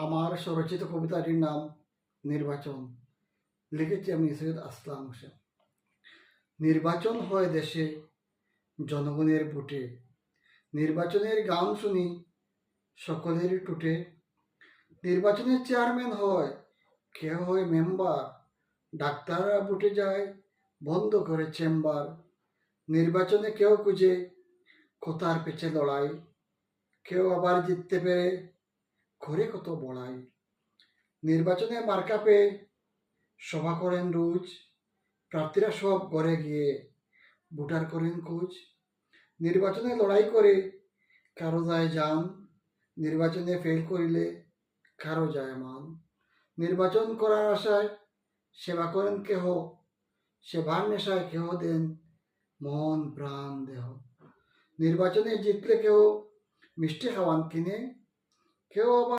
আমার স্বরচিত কবিতাটির নাম নির্বাচন। লিখেছি আমি সৈয়দ আসলাম হোসেন। নির্বাচন হয় দেশে জনগণের ভোটে, নির্বাচনের গান শুনি সকলের টুটে। নির্বাচনের চেয়ারম্যান হয়, কেউ হয় মেম্বার, ডাক্তাররা ভোটে যায় বন্ধ করে চেম্বার। নির্বাচনে কেউ খুঁজে কোথার পেছে লড়াই, কেউ আবার জিততে পেরে করে কত বড়াই। নির্বাচনে মার্কা পেয়ে সভা করেন রোজ, প্রার্থীরা সব ঘরে গিয়ে ভোটার করেন খোঁজ। নির্বাচনে লড়াই করে কারো যায় যান, নির্বাচনে ফেল করিলে কারো যায় মান। নির্বাচন করার আশায় সেবা করেন কেহ, সেবার নেশায় কেহ দেন মন প্রাণ দেহ। নির্বাচনে জিতলে কেউ মিষ্টি খাওয়ান কিনে, কেউ আবার